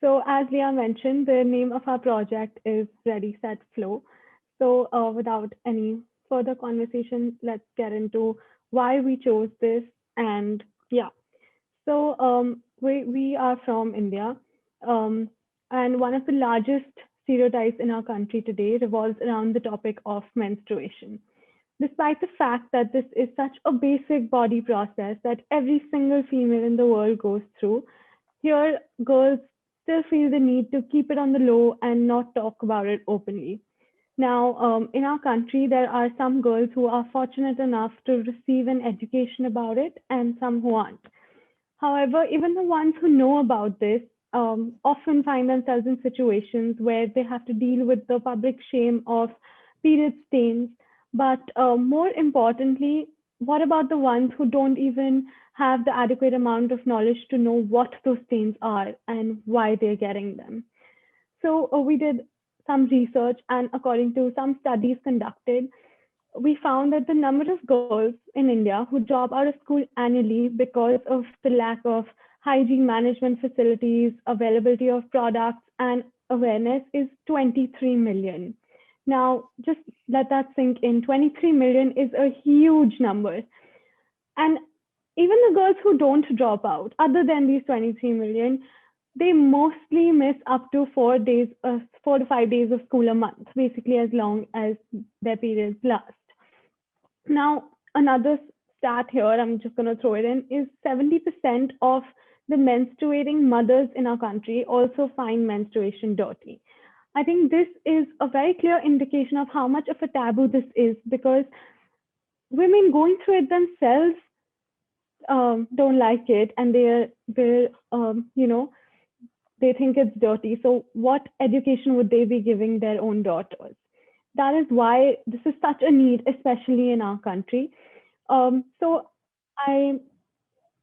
So as Leah mentioned, the name of our project is Ready, Set, Flow. So without any further conversation, let's get into why we chose this. And yeah, so we are from India, um, and one of the largest stereotypes in our country today revolves around the topic of menstruation. Despite the fact that this is such a basic body process that every single female in the world goes through, here girls still feel the need to keep it on the low and not talk about it openly. Now, in our country, there are some girls who are fortunate enough to receive an education about it and some who aren't. However, even the ones who know about this often find themselves in situations where they have to deal with the public shame of period stains. But more importantly, what about the ones who don't even have the adequate amount of knowledge to know what those stains are and why they're getting them? So we did some research, and according to some studies conducted, we found that the number of girls in India who drop out of school annually because of the lack of hygiene management facilities, availability of products, and awareness is 23 million. Now, just let that sink in. 23 million is a huge number. And even the girls who don't drop out, other than these 23 million, they mostly miss up to 4 days, 4 to 5 days of school a month, basically as long as their periods last. Now, another stat here, I'm just going to throw it in, is 70% of the menstruating mothers in our country also find menstruation dirty. I think this is a very clear indication of how much of a taboo this is, because women going through it themselves don't like it, and they think it's dirty. So what education would they be giving their own daughters? That is why this is such a need, especially in our country. So I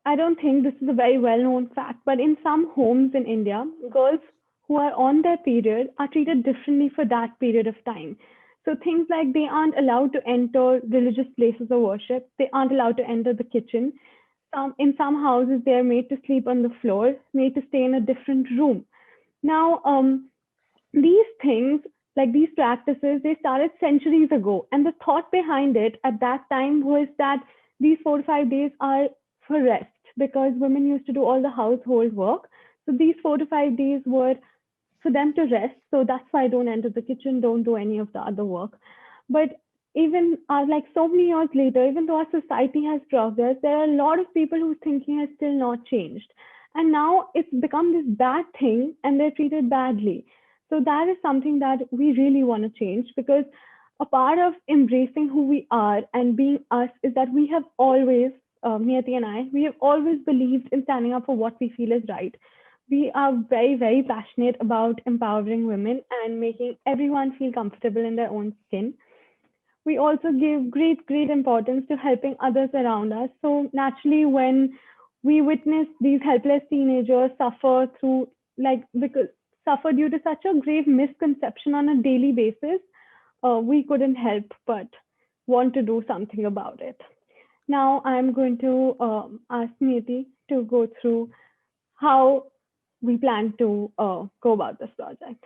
I don't think this is a very well-known fact, but in some homes in India, girls who are on their period are treated differently for that period of time. So things like they aren't allowed to enter religious places of worship, they aren't allowed to enter the kitchen. In some houses, they're made to sleep on the floor, made to stay in a different room. Now, these things, like these practices, they started centuries ago. And the thought behind it at that time was that these 4 to 5 days are for rest, because women used to do all the household work. So these 4 to 5 days were for them to rest. So that's why I don't enter the kitchen, don't do any of the other work. But even like so many years later, even though our society has progressed, there are a lot of people whose thinking has still not changed. And now it's become this bad thing and they're treated badly. So that is something that we really want to change, because a part of embracing who we are and being us is that we have always, Niyati and I, we have always believed in standing up for what we feel is right. We are very, very passionate about empowering women and making everyone feel comfortable in their own skin. We also give great importance to helping others around us. So naturally, when we witness these helpless teenagers suffer through, like, because suffer due to such a grave misconception on a daily basis, we couldn't help but want to do something about it. Now I'm going to ask Niti to go through how we plan to go about this project.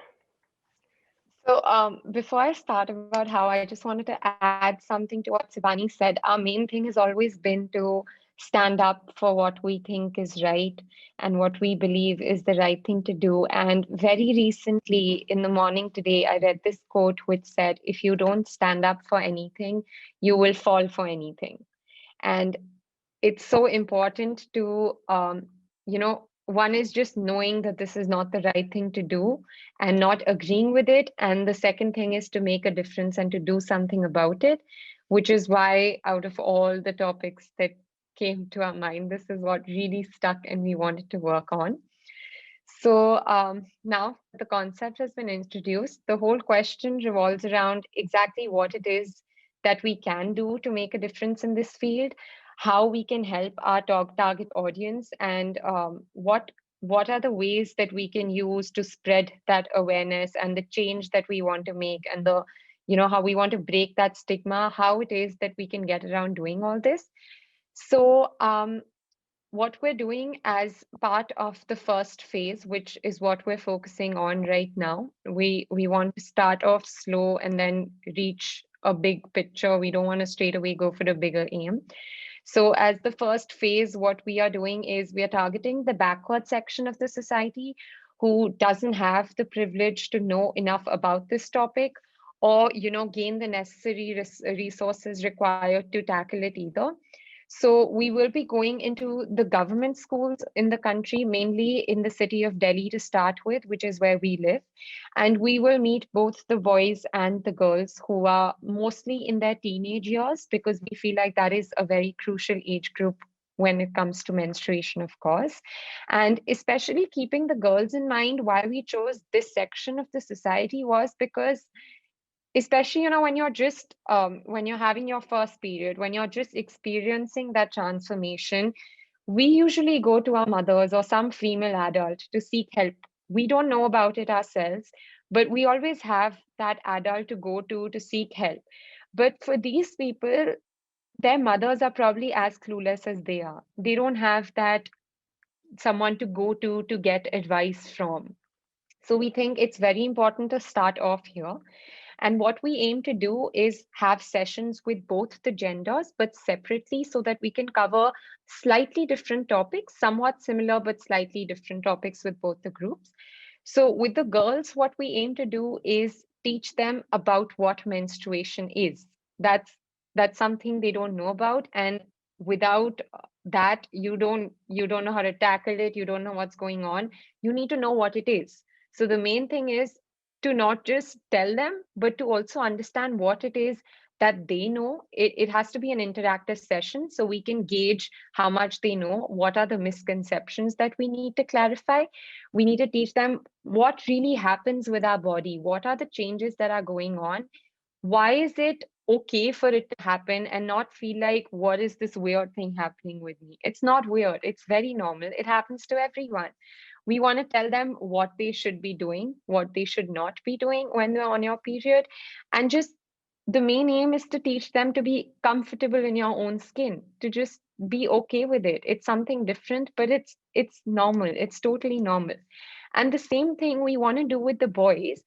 So before I start about how, I just wanted to add something to what Sibani said. Our main thing has always been to stand up for what we think is right and what we believe is the right thing to do. And very recently in the morning today, I read this quote which said, if you don't stand up for anything, you will fall for anything. And it's so important to one is just knowing that this is not the right thing to do and not agreeing with it, and the second thing is to make a difference and to do something about it, which is why out of all the topics that came to our mind, this is what really stuck and we wanted to work on. So now the concept has been introduced, the whole question revolves around exactly what it is that we can do to make a difference in this field, how we can help our target audience, and what are the ways that we can use to spread that awareness and the change that we want to make, and the how we want to break that stigma, how it is that we can get around doing all this. So what we're doing as part of the first phase, which is what we're focusing on right now, we want to start off slow and then reach a big picture. We don't want to straight away go for the bigger aim. So, as the first phase, what we are doing is we are targeting the backward section of the society who doesn't have the privilege to know enough about this topic, or gain the necessary resources required to tackle it either. So we will be going into the government schools in the country, mainly in the city of Delhi to start with, which is where we live. And we will meet both the boys and the girls who are mostly in their teenage years, because we feel like that is a very crucial age group when it comes to menstruation, of course. And especially keeping the girls in mind, why we chose this section of the society was because, especially when you're just when you're having your first period, when you're just experiencing that transformation, we usually go to our mothers or some female adult to seek help. We don't know about it ourselves, but we always have that adult to go to seek help. But for these people, their mothers are probably as clueless as they are. They don't have that someone to go to get advice from. So we think it's very important to start off here. And what we aim to do is have sessions with both the genders, but separately, so that we can cover slightly different topics, somewhat similar, but slightly different topics with both the groups. So, with the girls, what we aim to do is teach them about what menstruation is. That's something they don't know about, and without that, you don't know how to tackle it. You don't know what's going on. You need to know what it is. So the main thing is to not just tell them, but to also understand what it is that they know. It has to be an interactive session so we can gauge how much they know, what are the misconceptions that we need to clarify. We need to teach them what really happens with our body, what are the changes that are going on, why is it okay for it to happen, and not feel like, what is this weird thing happening with me? It's not weird, it's very normal, it happens to everyone. We want to tell them what they should be doing, what they should not be doing when they're on your period. And just the main aim is to teach them to be comfortable in your own skin, to just be okay with it. It's something different, but it's normal. It's totally normal. And the same thing we want to do with the boys.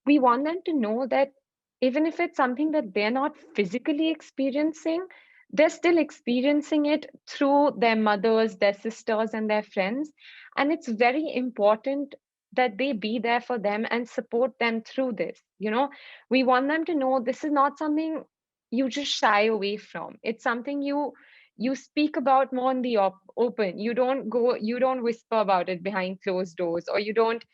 We want them to know that even if it's something that they're not physically experiencing, they're still experiencing it through their mothers, their sisters, and their friends. And it's very important that they be there for them and support them through this. We want them to know this is not something you just shy away from. It's something you speak about more in the open. You don't whisper about it behind closed doors, or you don't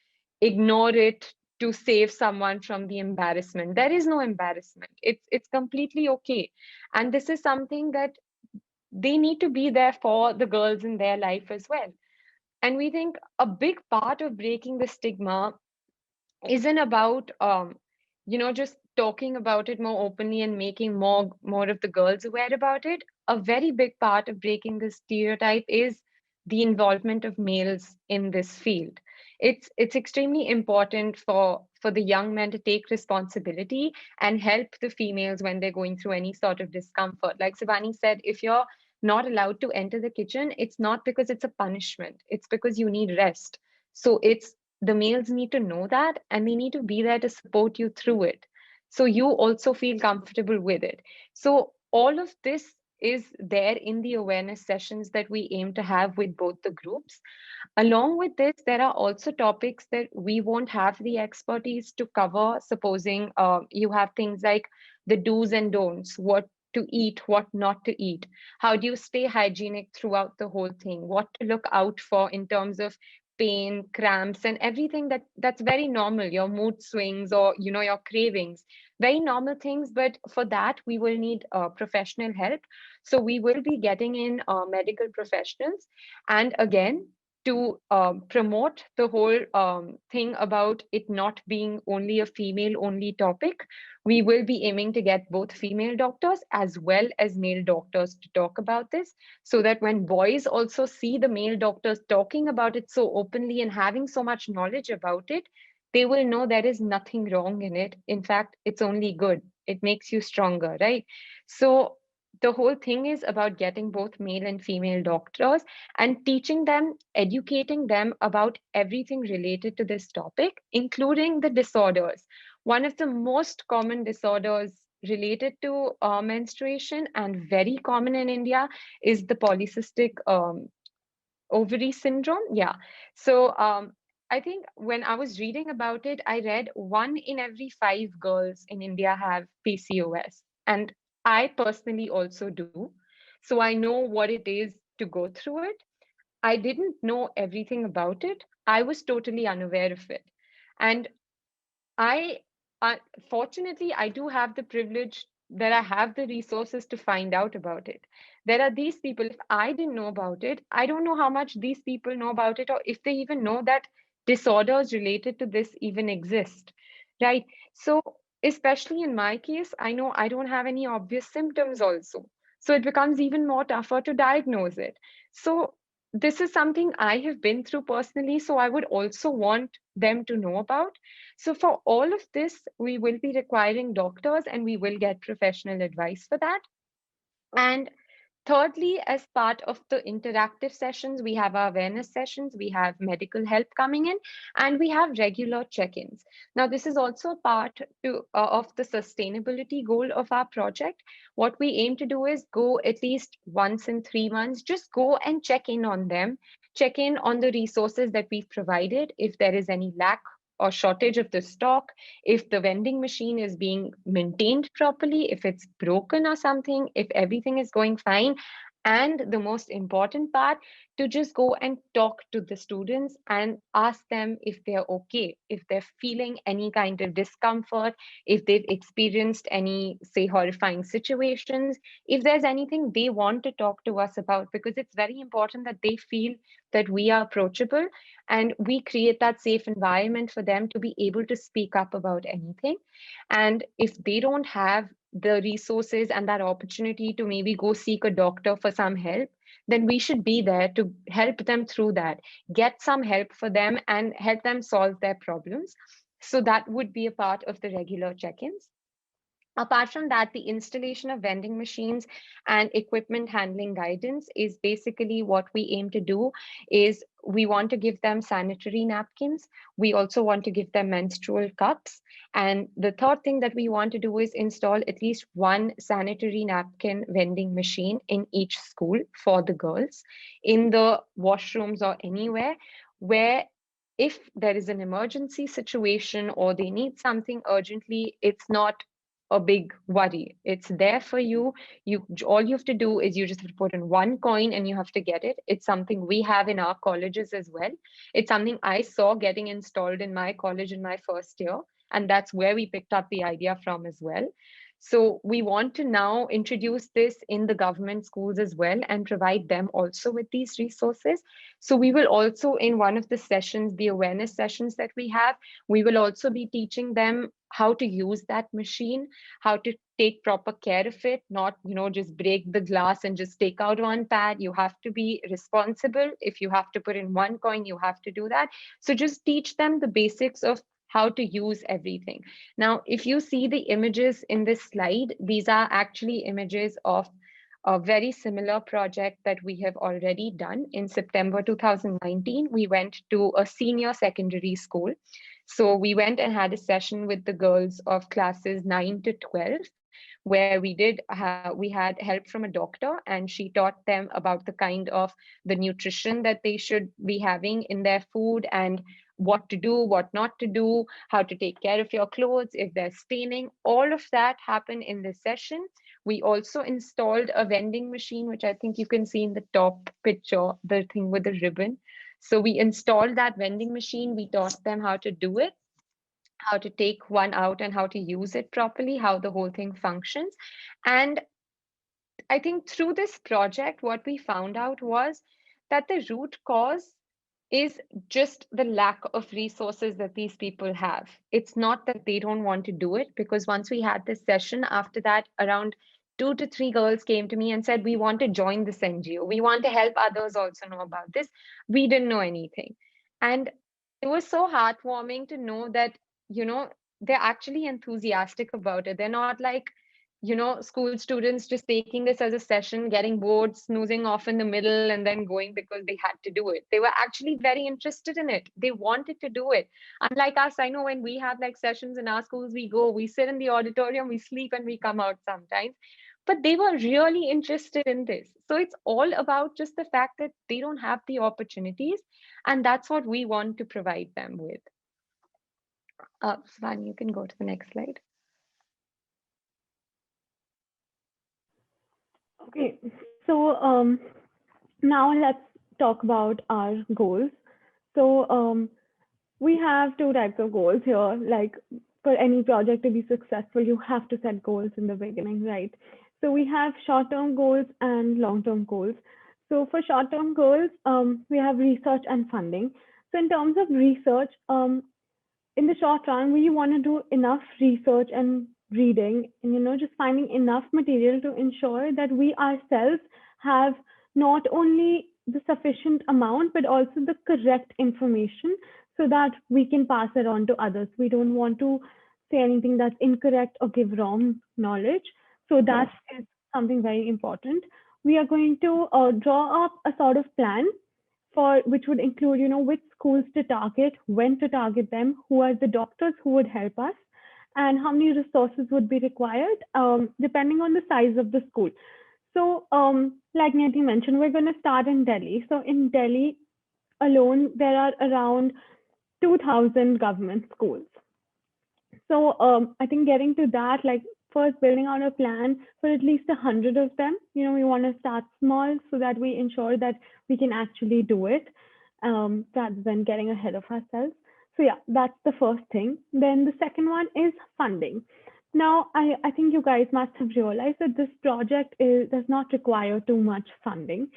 ignore it to save someone from the embarrassment. There is no embarrassment. It's completely okay. And this is something that they need to be there for the girls in their life as well. And we think a big part of breaking the stigma isn't about just talking about it more openly and making more of the girls aware about it. A very big part of breaking the stereotype is the involvement of males in this field. It's extremely important for the young men to take responsibility and help the females when they're going through any sort of discomfort. Like Sibani said, if you're not allowed to enter the kitchen, it's not because it's a punishment, it's because you need rest. So it's the males need to know that, and they need to be there to support you through it, so you also feel comfortable with it. So all of this is there in the awareness sessions that we aim to have with both the groups. Along with this, there are also topics that we won't have the expertise to cover. Supposing you have things like the do's and don'ts, what to eat, what not to eat. How do you stay hygienic throughout the whole thing? What to look out for in terms of pain, cramps, and everything that's very normal. Your mood swings, or your cravings, very normal things. But for that, we will need professional help. So we will be getting in medical professionals, and again, to promote the whole thing about it not being only a female only topic, we will be aiming to get both female doctors as well as male doctors to talk about this, so that when boys also see the male doctors talking about it so openly and having so much knowledge about it, they will know there is nothing wrong in it. In fact, it's only good. It makes you stronger, right? So the whole thing is about getting both male and female doctors and teaching them, educating them about everything related to this topic, including the disorders. One of the most common disorders related to menstruation and very common in India is the polycystic ovary syndrome. Yeah. So I think when I was reading about it, I read one in every five girls in India have PCOS. And I personally also do. So I know what it is to go through it. I didn't know everything about it. I was totally unaware of it. And I, uh, fortunately, I do have the privilege that I have the resources to find out about it. There are these people, if I didn't know about it, I don't know how much these people know about it or if they even know that disorders related to this even exist, right? So, especially in my case, I know I don't have any obvious symptoms also. So, it becomes even more tougher to diagnose it. So, this is something I have been through personally. So, I would also want them to know about. So, for all of this, we will be requiring doctors and we will get professional advice for that. And thirdly, as part of the interactive sessions, we have our awareness sessions, we have medical help coming in, and we have regular check ins. Now, this is also a part of the sustainability goal of our project. What we aim to do is go at least once in 3 months, just go and check in on them, check in on the resources that we've provided, if there is any lack or shortage of the stock, if the vending machine is being maintained properly, if it's broken or something, if everything is going fine. And the most important part, to just go and talk to the students and ask them if they're okay, if they're feeling any kind of discomfort, if they've experienced any, say, horrifying situations, if there's anything they want to talk to us about, because it's very important that they feel that we are approachable and we create that safe environment for them to be able to speak up about anything. And if they don't have the resources and that opportunity to maybe go seek a doctor for some help, then we should be there to help them through that, get some help for them and help them solve their problems. So that would be a part of the regular check-ins. Apart from that, the installation of vending machines and equipment handling guidance is basically what we aim to do is we want to give them sanitary napkins. We also want to give them menstrual cups. And the third thing that we want to do is install at least one sanitary napkin vending machine in each school for the girls in the washrooms or anywhere where if there is an emergency situation or they need something urgently, it's not a big worry. It's there for you. You all you have to do is you just have to put in one coin and you have to get it. It's something we have in our colleges as well. It's something I saw getting installed in my college in my first year, and that's where we picked up the idea from as well. So we want to now introduce this in the government schools as well and provide them also with these resources. So we will also, in one of the sessions, the awareness sessions that we have, we will also be teaching them how to use that machine, how to take proper care of it, not, just break the glass and just take out one pad. You have to be responsible. If you have to put in one coin, you have to do that. So just teach them the basics of how to use everything. Now, if you see the images in this slide, these are actually images of a very similar project that we have already done. In September 2019, we went to a senior secondary school. So we went and had a session with the girls of classes 9 to 12, where we had help from a doctor and she taught them about the kind of the nutrition that they should be having in their food and what to do, what not to do, how to take care of your clothes if they're staining. All of that happened in this session. We also installed a vending machine, which I think you can see in the top picture, the thing with the ribbon. So we installed that vending machine. We taught them how to do it, how to take one out and how to use it properly, how the whole thing functions. And I think through this project, what we found out was that the root cause is just the lack of resources that these people have. It's not that they don't want to do it, because once we had this session, after that, around 2 to 3 girls came to me and said, we want to join this NGO. We want to help others also know about this. We didn't know anything. And it was so heartwarming to know that, they're actually enthusiastic about it. They're not like, school students just taking this as a session, getting bored, snoozing off in the middle, and then going because they had to do it. They were actually very interested in it. They wanted to do it. Unlike us, I know when we have like sessions in our schools, we go, we sit in the auditorium, we sleep, and we come out sometimes. But they were really interested in this. So it's all about just the fact that they don't have the opportunities, and that's what we want to provide them with. Svan, you can go to the next slide. Okay, so now let's talk about our goals. So we have two types of goals here. Like for any project to be successful, you have to set goals in the beginning, right? So we have short-term goals and long-term goals. So for short-term goals, we have research and funding. So in terms of research, in the short run, we want to do enough research and reading and, just finding enough material to ensure that we ourselves have not only the sufficient amount, but also the correct information so that we can pass it on to others. We don't want to say anything that's incorrect or give wrong knowledge. So that is something very important. We are going to draw up a sort of plan for which would include, which schools to target, when to target them, who are the doctors who would help us, and how many resources would be required, depending on the size of the school. So, like Niyati mentioned, we're going to start in Delhi. So, in Delhi alone, there are around 2,000 government schools. So I think getting to that, like first building out a plan for at least 100 of them. We want to start small so that we ensure that we can actually do it rather than getting ahead of ourselves. So yeah, that's the first thing. Then the second one is funding. Now, I think you guys must have realized that this project does not require too much funding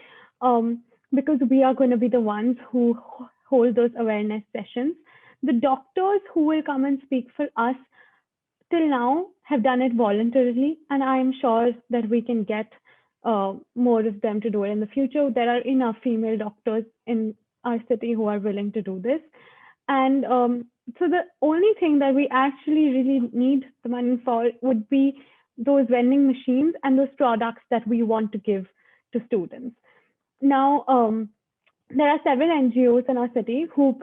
because we are going to be the ones who hold those awareness sessions. The doctors who will come and speak for us till now have done it voluntarily, and I am sure that we can get more of them to do it in the future. There are enough female doctors in our city who are willing to do this. And so the only thing that we actually really need the money for would be those vending machines and those products that we want to give to students. Now, there are several NGOs in our city who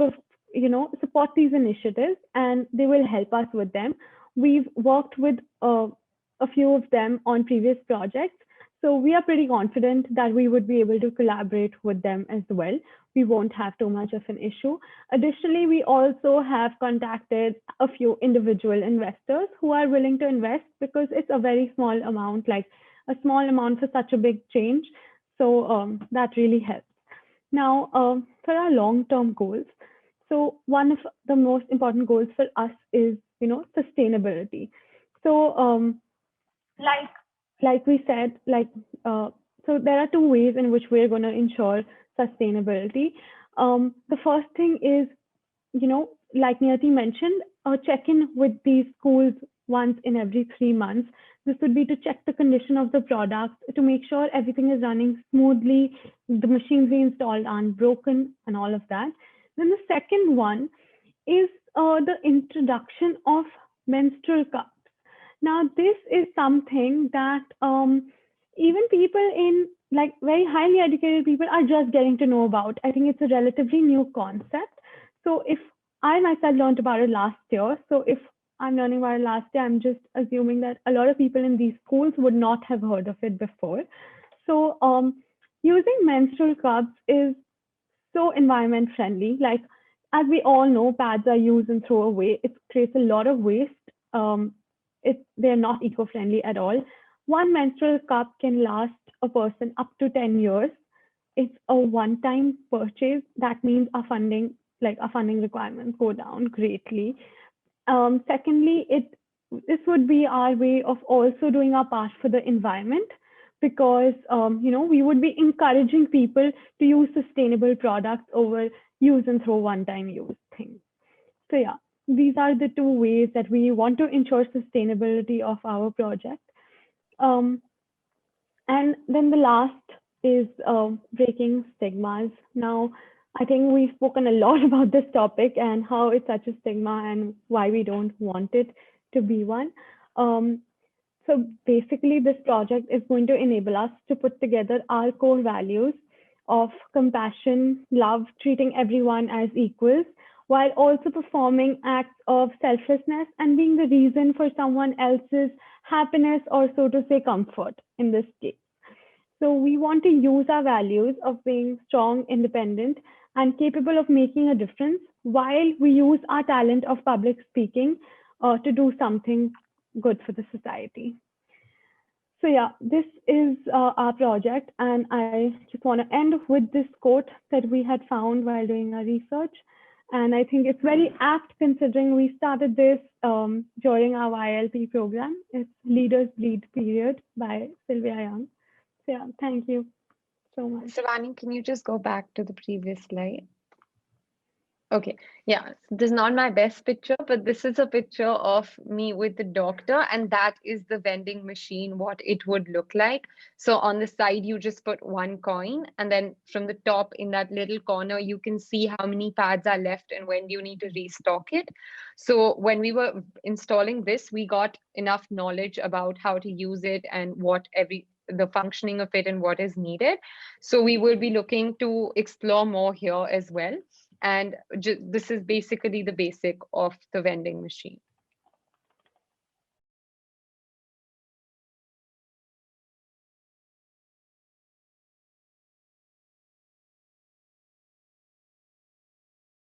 support these initiatives, and they will help us with them. We've worked with a few of them on previous projects, so we are pretty confident that we would be able to collaborate with them as well. We won't have too much of an issue. Additionally, we also have contacted a few individual investors who are willing to invest because it's a very small amount, like a small amount for such a big change. So that really helps. Now, for our long-term goals, so one of the most important goals for us is, sustainability. So, like like we said, so there are two ways in which we're going to ensure sustainability. The first thing is, like Niyati mentioned, check in with these schools once in every 3 months. This would be to check the condition of the product, to make sure everything is running smoothly, the machines we installed aren't broken, and all of that. Then the second one is the introduction of menstrual cups. Now, this is something that even people in like very highly educated people are just getting to know about. I think it's a relatively new concept. So if I myself learned about it last year, so if I'm learning about it last year, I'm just assuming that a lot of people in these schools would not have heard of it before. So using menstrual cups is so environment friendly. Like as we all know, pads are used and throw away. It creates a lot of waste. They're not eco-friendly at all. One menstrual cup can last a person up to 10 years. It's a one-time purchase. That means our funding requirements go down greatly. Secondly, this would be our way of also doing our part for the environment because we would be encouraging people to use sustainable products over use and throw one-time use things. So yeah, these are the two ways that we want to ensure sustainability of our project. Um, and then the last is breaking stigmas. Now, I think we've spoken a lot about this topic and how it's such a stigma and why we don't want it to be one. Um, So basically, this project is going to enable us to put together our core values of compassion, love, treating everyone as equals, while also performing acts of selflessness and being the reason for someone else's happiness or, so to say, comfort in this case. So we want to use our values of being strong, independent, and capable of making a difference while we use our talent of public speaking to do something good for the society. So yeah, this is our project, and I just want to end with this quote that we had found while doing our research, and I think it's very apt considering we started this during our YLP program. It's Leaders Bleed Period by Sylvia Young. So yeah, thank you so much. Sivani, can you just go back to the previous slide? Okay, yeah, this is not my best picture, but this is a picture of me with the doctor, and that is the vending machine, what it would look like. So on the side, you just put one coin, and then from the top in that little corner, you can see how many pads are left and when you need to restock it. So when we were installing this, we got enough knowledge about how to use it and what the functioning of it and what is needed. So we will be looking to explore more here as well. And this is basically the basic of the vending machine.